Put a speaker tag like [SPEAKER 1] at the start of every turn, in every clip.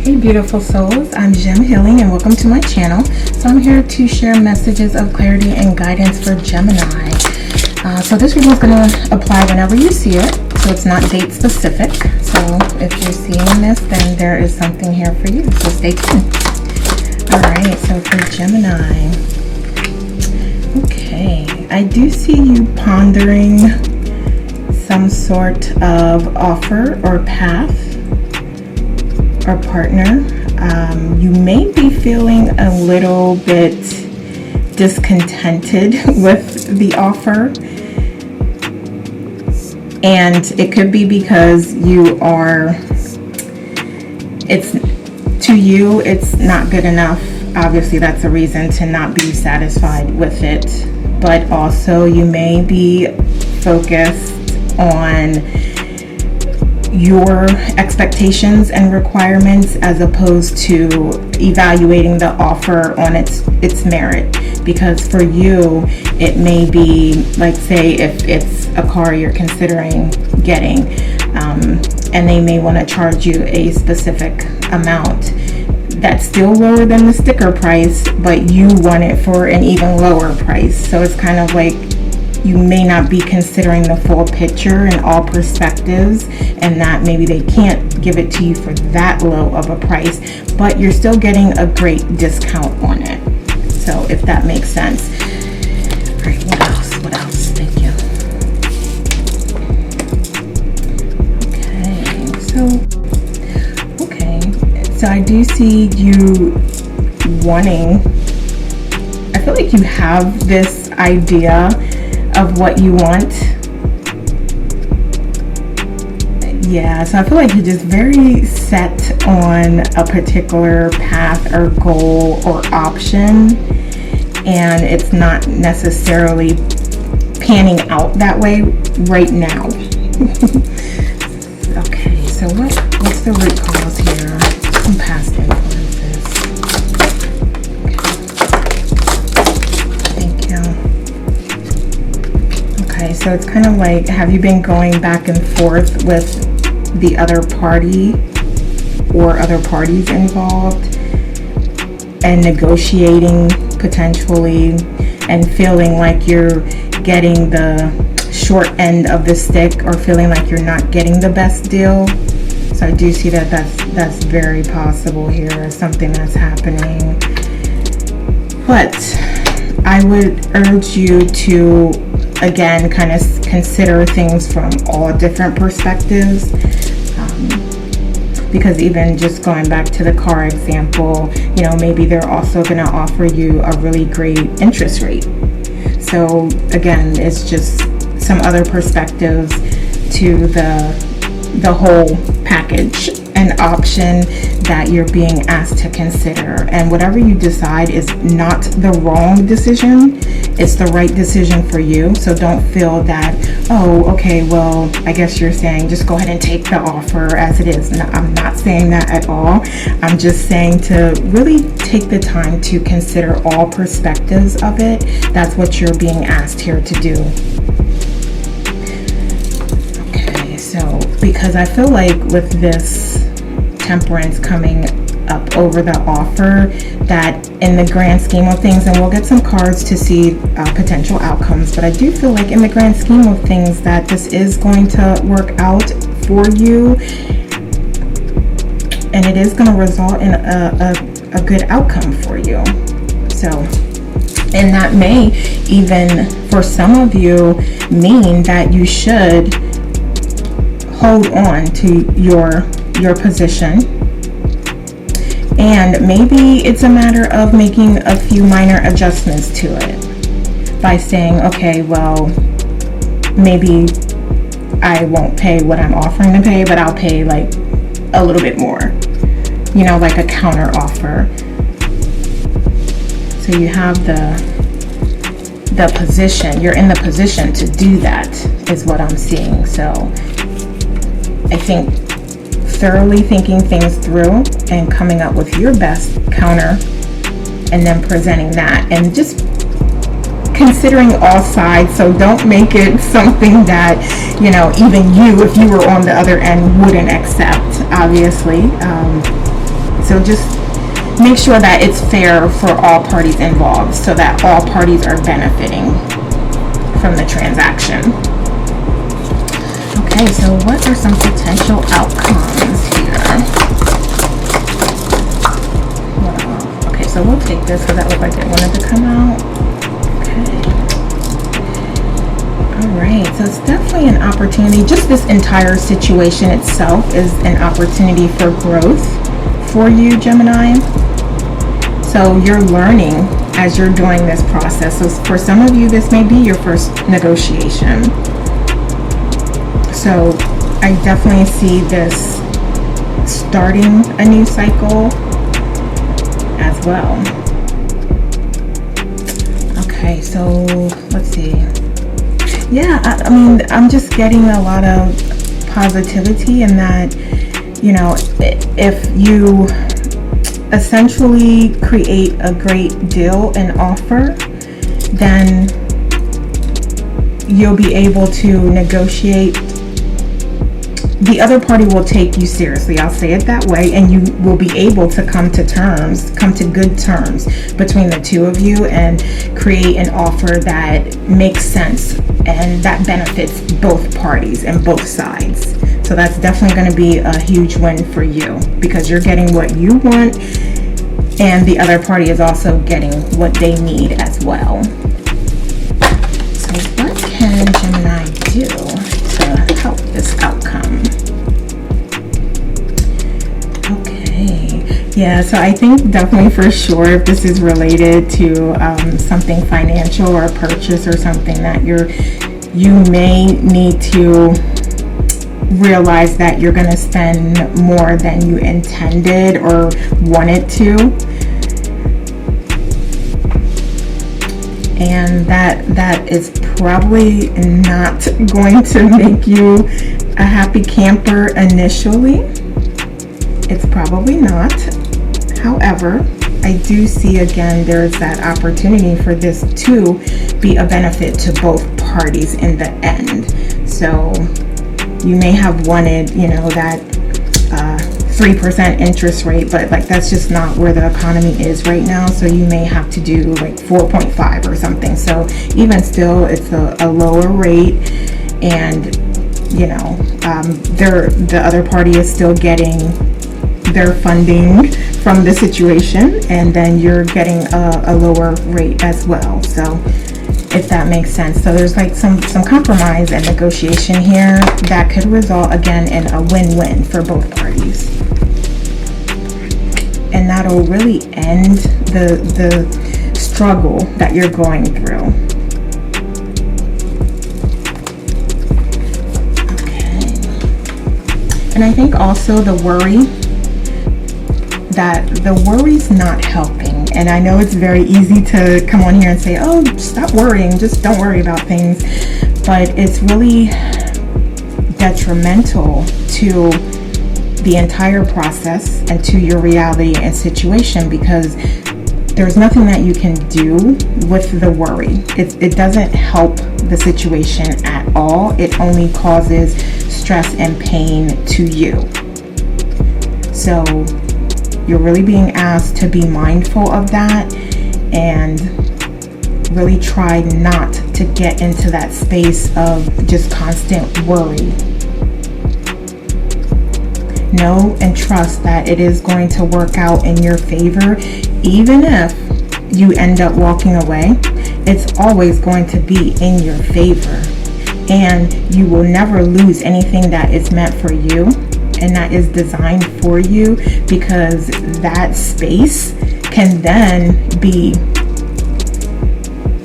[SPEAKER 1] Hey beautiful souls, I'm Gem Healing and welcome to my channel. So I'm here to share messages of clarity and guidance for Gemini. So this video is going to apply whenever you see it, so it's not date specific. So if you're seeing this, then there is something here for you, so stay tuned. Alright, so for Gemini, okay, I do see you pondering some sort of offer or path or partner. You may be feeling a little bit discontented with the offer, and it could be because it's not good enough. Obviously that's a reason to not be satisfied with it, but also you may be focused on your expectations and requirements as opposed to evaluating the offer on its merit. Because for you, it may be like, say if it's a car you're considering getting, and they may want to charge you a specific amount that's still lower than the sticker price, but you want it for an even lower price. So it's kind of like you may not be considering the full picture and all perspectives, and that maybe they can't give it to you for that low of a price, but you're still getting a great discount on it. So if that makes sense. All right, what else? Thank you. So I do see you wanting, I feel like you have this idea of what you want. Yeah, so I feel like you're just very set on a particular path or goal or option, and it's not necessarily panning out that way right now. Okay, so what's the root cause here? Some past influences. Okay. Thank you. Okay, so it's kind of like, have you been going back and forth with the other party or other parties involved and negotiating potentially and feeling like you're getting the short end of the stick, or feeling like you're not getting the best deal? So I do see that that's very possible here, something that's happening. But I would urge you to, again, kind of consider things from all different perspectives, because even just going back to the car example, you know, maybe they're also going to offer you a really great interest rate. So again, it's just some other perspectives to the whole package and option that you're being asked to consider. And whatever you decide is not the wrong decision, it's the right decision for you. So don't feel that, oh, okay, well, I guess you're saying just go ahead and take the offer as it is. No, I'm not saying that at all. I'm just saying to really take the time to consider all perspectives of it. That's what you're being asked here to do. So, because I feel like with this temperance coming up over the offer, that in the grand scheme of things, and we'll get some cards to see potential outcomes, but I do feel like in the grand scheme of things that this is going to work out for you, and it is going to result in a good outcome for you. So, and that may even, for some of you, mean that you should hold on to your position, and maybe it's a matter of making a few minor adjustments to it by saying, okay, well, maybe I won't pay what I'm offering to pay, but I'll pay like a little bit more, you know, like a counter offer. So you have the position, you're in the position to do that, is what I'm seeing. So I think thoroughly thinking things through and coming up with your best counter, and then presenting that, and just considering all sides. So don't make it something that, you know, even you, if you were on the other end, wouldn't accept, obviously. So just make sure that it's fair for all parties involved so that all parties are benefiting from the transaction. Okay, so what are some potential outcomes here? Okay, so we'll take this because that looked like it wanted to come out. Okay. Alright, so it's definitely an opportunity. Just this entire situation itself is an opportunity for growth for you, Gemini. So you're learning as you're doing this process. So for some of you, this may be your first negotiation. So I definitely see this starting a new cycle as well. Okay, so let's see. Yeah, I mean, I'm just getting a lot of positivity in that, you know, if you essentially create a great deal and offer, then you'll be able to negotiate. The other party will take you seriously, I'll say it that way, and you will be able to come to good terms between the two of you and create an offer that makes sense and that benefits both parties and both sides. So that's definitely going to be a huge win for you because you're getting what you want and the other party is also getting what they need as well. So what can Gemini do to help this outcome? Okay, yeah, so I think definitely for sure if this is related to something financial or a purchase or something that you may need to realize that you're going to spend more than you intended or wanted to, and that is probably not going to make you a happy camper initially. It's probably not. However, I do see again there's that opportunity for this to be a benefit to both parties in the end. So you may have wanted, you know, that 3% interest rate, but like that's just not where the economy is right now. So you may have to do like 4.5 or something. So even still, it's a lower rate, and you know, the other party is still getting their funding from the situation, and then you're getting a lower rate as well. So if that makes sense. So there's like some compromise and negotiation here that could result again in a win-win for both parties. And that'll really end the struggle that you're going through. Okay. And I think also the worry's not helping. And I know it's very easy to come on here and say, oh, stop worrying, just don't worry about things. But it's really detrimental to the entire process and to your reality and situation, because there's nothing that you can do with the worry. It doesn't help the situation at all. It only causes stress and pain to you. So you're really being asked to be mindful of that and really try not to get into that space of just constant worry. Know and trust that it is going to work out in your favor. Even if you end up walking away, it's always going to be in your favor. And you will never lose anything that is meant for you and that is designed for you, because that space can then be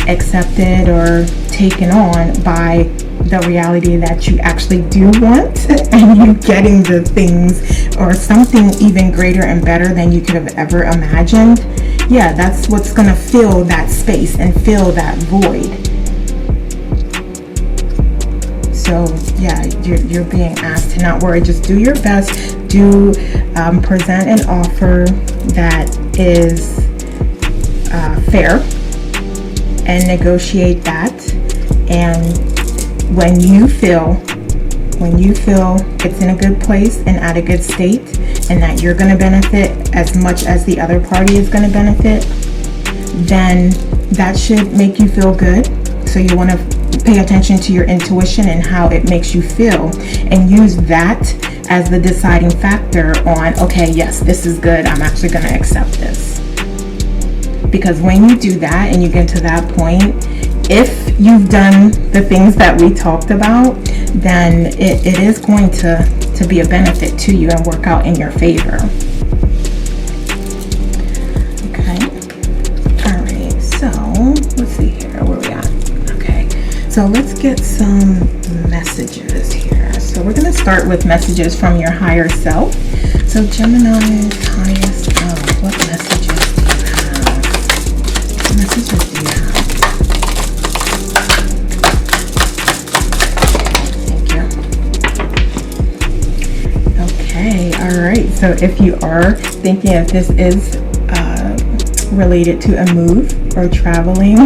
[SPEAKER 1] accepted or taken on by the reality that you actually do want, and you getting the things or something even greater and better than you could have ever imagined. Yeah, that's what's gonna fill that space and fill that void. So yeah, you're being asked to not worry. Just do your best. Do present an offer that is fair and negotiate that. And when you feel when you feel it's in a good place and at a good state, and that you're going to benefit as much as the other party is going to benefit, then that should make you feel good. So you want to pay attention to your intuition and how it makes you feel, and use that as the deciding factor on, okay, yes, this is good, I'm actually going to accept this. Because when you do that and you get to that point, if you've done the things that we talked about, then it is going to be a benefit to you and work out in your favor. Okay. All right. So let's see here. Where we at? Okay. So let's get some messages here. So we're going to start with messages from your higher self. So Gemini's highest self, what messages do you have? What messages do you have? All right, so if you are thinking if this is related to a move or traveling,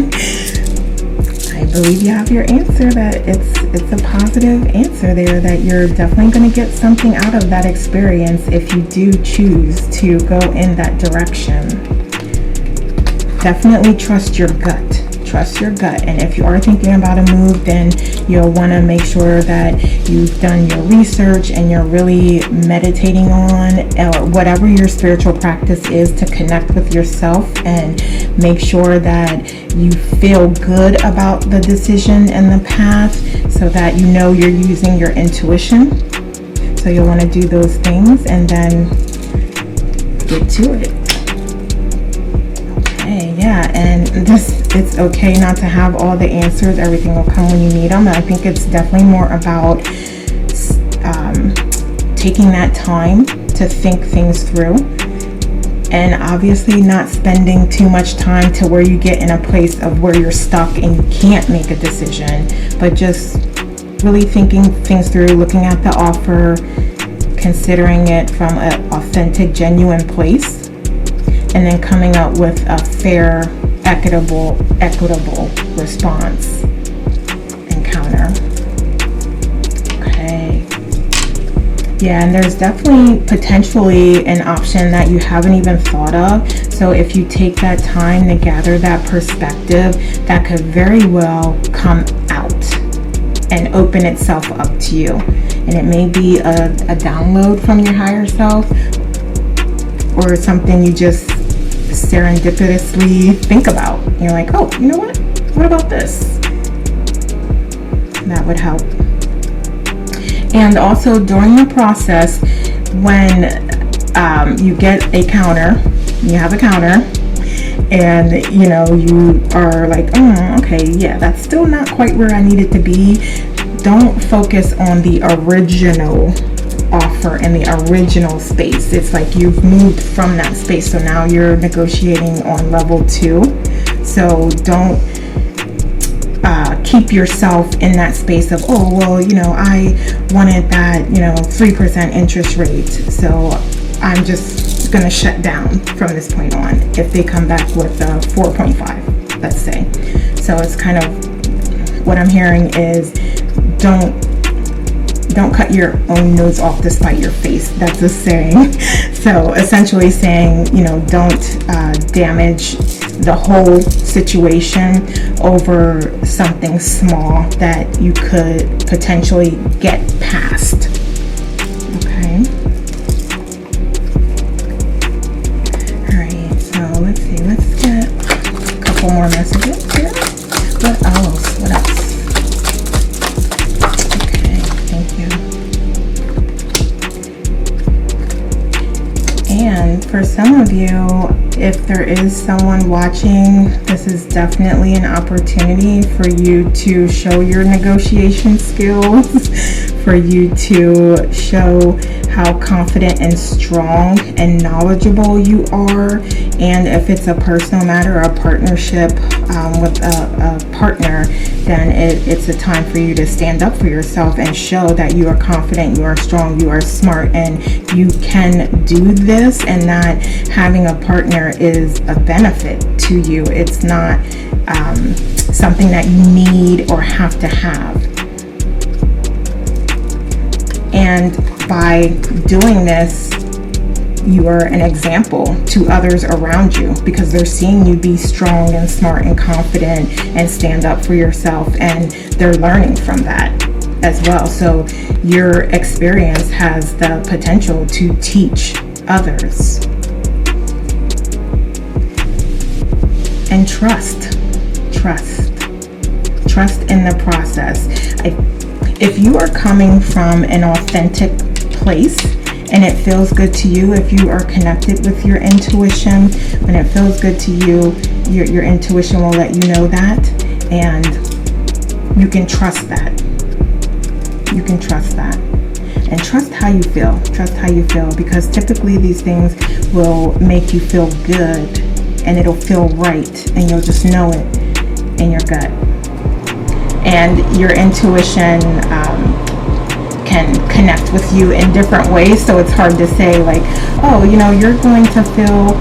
[SPEAKER 1] I believe you have your answer, that it's a positive answer there, that you're definitely going to get something out of that experience if you do choose to go in that direction. Definitely trust your gut. Trust your gut. And if you are thinking about a move, then you'll want to make sure that you've done your research and you're really meditating on, or whatever your spiritual practice is, to connect with yourself and make sure that you feel good about the decision and the path, so that you know you're using your intuition. So you'll want to do those things and then get to it. Yeah, and it's okay not to have all the answers. Everything will come when you need them. And I think it's definitely more about taking that time to think things through, and obviously not spending too much time to where you get in a place of where you're stuck and you can't make a decision, but just really thinking things through, looking at the offer, considering it from an authentic, genuine place, and then coming up with a fair, equitable response and counter. Okay. Yeah, and there's definitely potentially an option that you haven't even thought of. So if you take that time to gather that perspective, that could very well come out and open itself up to you. And it may be a download from your higher self, or something you just serendipitously think about. You're like, oh, you know what about this? That would help. And also during the process, when you get a counter, you have a counter, and you know you are like, oh, okay, yeah, that's still not quite where I need it to be. Don't focus on the original offer in the original space. It's like you've moved from that space, so now you're negotiating on level 2. So don't keep yourself in that space of, oh, well, you know, I wanted that, 3% interest rate, so I'm just gonna shut down from this point on if they come back with 4.5, let's say. So it's kind of what I'm hearing is, don't cut your own nose off to spite your face. That's a saying. So essentially saying, don't damage the whole situation over something small that you could potentially get past. Okay. All right. So let's see. Let's get a couple more messages here. What else? And for some of you, if there is someone watching, this is definitely an opportunity for you to show your negotiation skills, for you to show how confident and strong and knowledgeable you are. And if it's a personal matter or a partnership with a partner, then it's a time for you to stand up for yourself and show that you are confident, you are strong, you are smart, and you can do this, and that having a partner is a benefit to you. It's not something that you need or have to have. And by doing this, you are an example to others around you, because they're seeing you be strong and smart and confident and stand up for yourself, and they're learning from that as well. So your experience has the potential to teach others. And trust in the process. If you are coming from an authentic place and it feels good to you, if you are connected with your intuition, when it feels good to you, your intuition will let you know that, and you can trust that. You can trust that. And trust how you feel. Trust how you feel, because typically these things will make you feel good, and it'll feel right, and you'll just know it in your gut. And your intuition can connect with you in different ways, so it's hard to say like, oh, you're going to feel,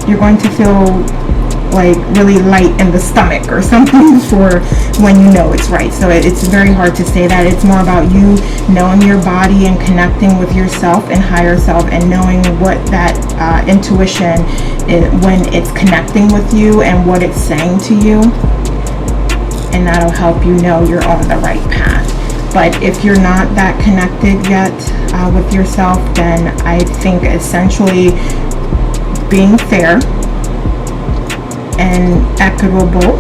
[SPEAKER 1] you're going to feel like really light in the stomach or something for when you know it's right. So it's very hard to say that. It's more about you knowing your body and connecting with yourself and higher self, and knowing what that intuition is when it's connecting with you and what it's saying to you, and that'll help you know you're on the right path. But if you're not that connected yet with yourself, then I think essentially being fair and equitable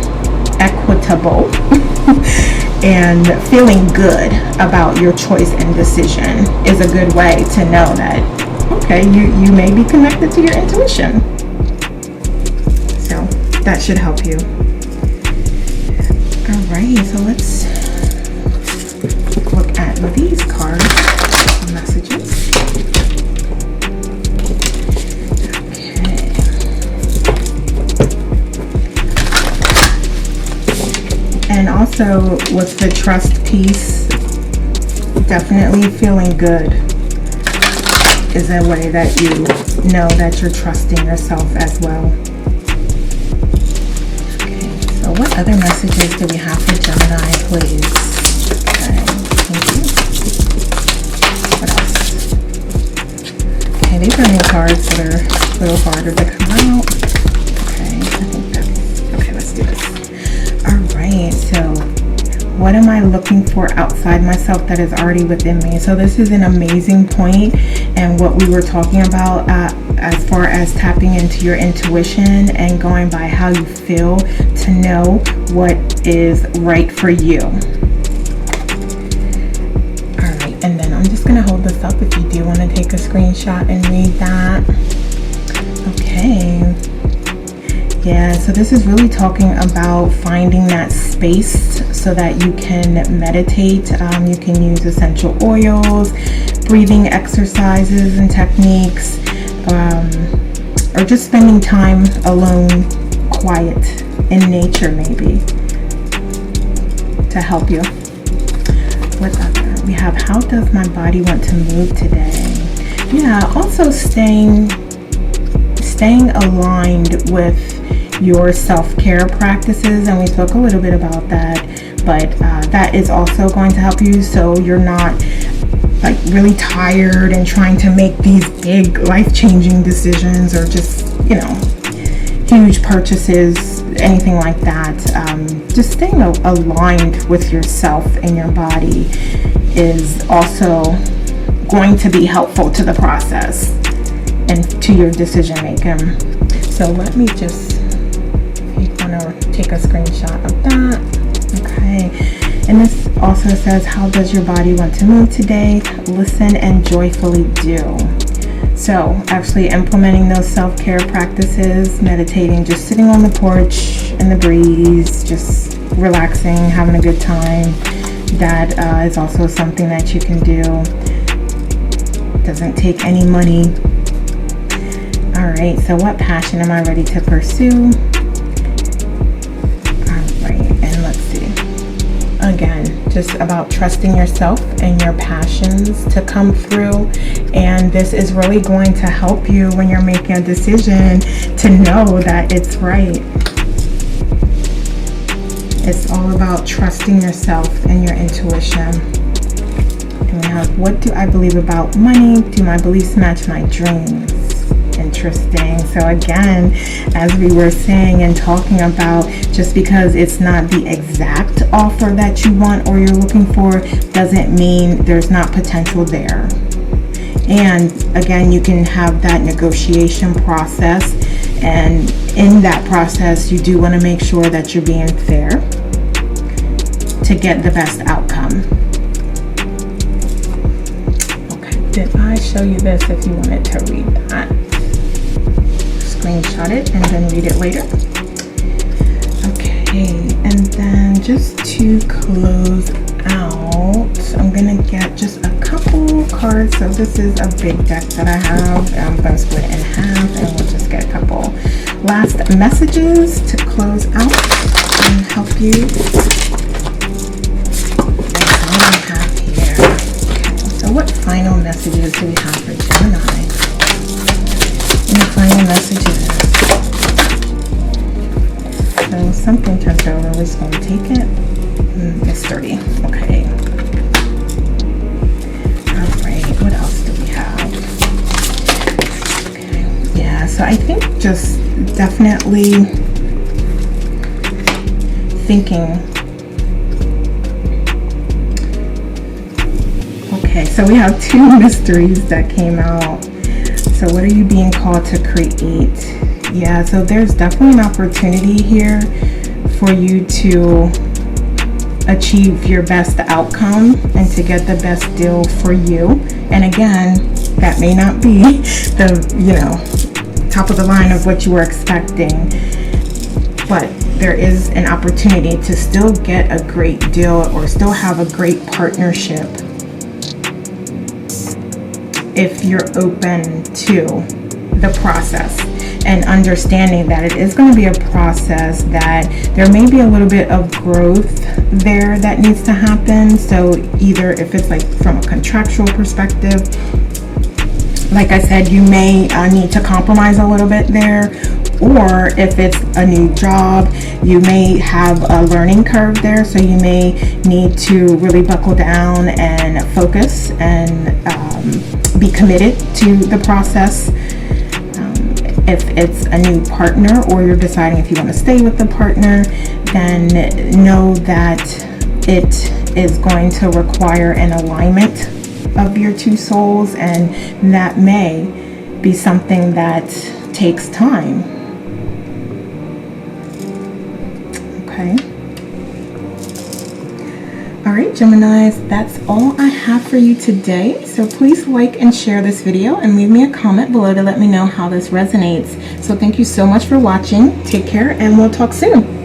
[SPEAKER 1] and feeling good about your choice and decision is a good way to know that, okay, you may be connected to your intuition. So that should help you. Alright, so let's look at these cards, messages. And also with the trust piece, definitely feeling good is a way that you know that you're trusting yourself as well. Okay, so what other messages do we have for Gemini, please? Okay, thank you. What else? Okay, these are new cards that are a little harder to come out. Okay, I think that's okay. Let's do this. Alright, so what am I looking for outside myself that is already within me? So this is an amazing point, and what we were talking about as far as tapping into your intuition and going by how you feel to know what is right for you. Alright, and then I'm just going to hold this up if you do want to take a screenshot and read that. Okay. Yeah, so this is really talking about finding that space so that you can meditate. You can use essential oils, breathing exercises and techniques, or just spending time alone, quiet, in nature maybe, to help you. What other? We have, how does my body want to move today? Yeah, also staying aligned with your self-care practices, and we spoke a little bit about that, but that is also going to help you, so you're not like really tired and trying to make these big life-changing decisions, or just huge purchases, anything like that. Just staying aligned with yourself and your body is also going to be helpful to the process and to your decision making. So let me just, if you want to take a screenshot of that. Okay, and this also says, how does your body want to move today? Listen and joyfully do. So actually implementing those self-care practices, meditating, just sitting on the porch in the breeze, just relaxing, having a good time, that is also something that you can do. Doesn't take any money. Alright, so what passion am I ready to pursue? Alright, and let's see. Again, just about trusting yourself and your passions to come through. And this is really going to help you when you're making a decision to know that it's right. It's all about trusting yourself and your intuition. And we have, what do I believe about money? Do my beliefs match my dreams? Interesting. So again, as we were saying and talking about, just because it's not the exact offer that you want or you're looking for doesn't mean there's not potential there. And again, you can have that negotiation process, and in that process you do want to make sure that you're being fair to get the best outcome. Okay, did I show you this if you wanted to read that? Screenshot it and then read it later. Okay, and then just to close out, I'm gonna get just a couple cards. So this is a big deck that I have. I'm gonna split it in half and we'll just get a couple last messages to close out and help you. That's all I have here. Okay, so what final messages do we have for Gemini? And final messages. So something turned over. We're just going to take it. It's 30. Okay. Alright, what else do we have? Okay. Yeah, so I think just definitely thinking. Okay, so we have 2 mysteries that came out. So what are you being called to create? Yeah, so there's definitely an opportunity here for you to achieve your best outcome and to get the best deal for you. And again, that may not be the, top of the line of what you were expecting, but there is an opportunity to still get a great deal or still have a great partnership if you're open to the process and understanding that it is going to be a process, that there may be a little bit of growth there that needs to happen. So either if it's like from a contractual perspective, like I said, you may need to compromise a little bit there, or if it's a new job, you may have a learning curve there, so you may need to really buckle down and focus and be committed to the process. If it's a new partner or you're deciding if you want to stay with the partner, then know that it is going to require an alignment of your 2 souls, and that may be something that takes time. Okay. All right, Geminis, that's all I have for you today. So please like and share this video and leave me a comment below to let me know how this resonates. So thank you so much for watching. Take care and we'll talk soon.